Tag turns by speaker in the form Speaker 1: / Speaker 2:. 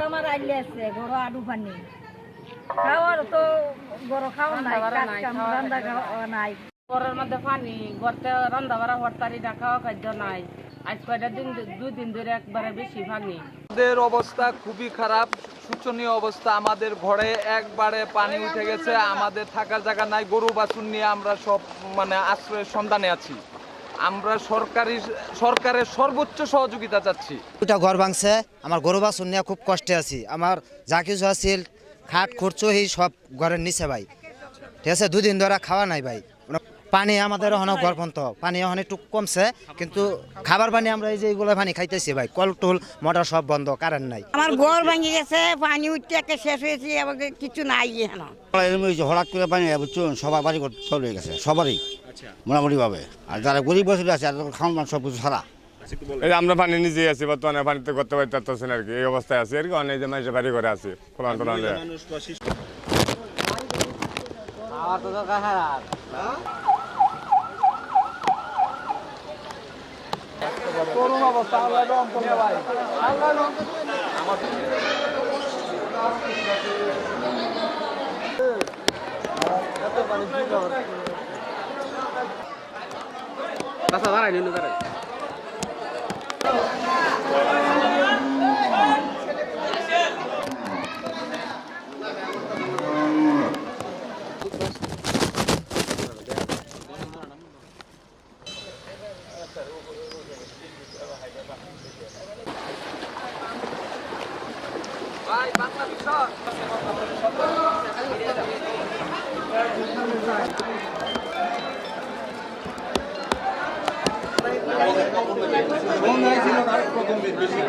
Speaker 1: আমার আইলে আছে গরো আলু পানি খাওয়ার তো গরো খাওয়া নাই রান্না খাওয়া নাই
Speaker 2: ঘরের মধ্যে পানি ঘরতে রান্না বাড়া হরতারি না খাওয়া খাদ্য নাই আজ কয়টা দিন 2 দিন ধরে একবারে বেশি পানি।
Speaker 3: আমাদের অবস্থা খুবই খারাপ, শোচনীয় অবস্থা। আমাদের ঘরে একবারে পানি উঠে গেছে, আমাদের থাকার জায়গা নাই। গরু বাছুর নিয়ে আমরা সব আশ্রয়ের সন্ধানে আছি। আমরা সরকারের সর্বোচ্চ সহযোগিতা চাচ্ছি।
Speaker 4: দুটা ঘর ভাঙছে, আমার গরু বাছুর নিয়ে খুব কষ্টে আছি। আমার যা কিছু আছিল খাট খরচ এই সব ঘরের নিচে ভাই, ঠিক আছে। 2 দিন ধরে খাওয়া নাই ভাই। পানি আমাদের ওখানে ঘর পর্যন্ত পানি ওখানে একটু কমছে, কিন্তু খাবার পানি আমরা এই যে এইগুলো পানি খাইতেছি ভাই। কল টুল মোটর সব বন্ধ, কারেন্ট নাই।
Speaker 1: আমার ঘর ভেঙে গেছে, পানি উঠতে একটা শেষ হয়েছে, আবার কিছু নাই এখানে।
Speaker 5: হঠাৎ করে পানি বুঝছেন, সবার বাড়ি চলে গেছে, সবারই মোটামুটি ভাবে। আর যারা গরিব বসে আছে আর খাওয়ান সব কিছু সারা।
Speaker 6: আমরা পানি নিজে আছি, বর্তমানে পানিতে করতে পারতেছেন আর কি, এই অবস্থায় আছি আর কি। অনেক যে মানুষের বাড়ি করে আছি ফলান টলান।
Speaker 3: করুণ অবস্থা, আল্লাহ রহম করবে ভাই, আল্লাহ রহম ভাই বাংলা বিষয়
Speaker 7: ছিল না প্রথম বেশি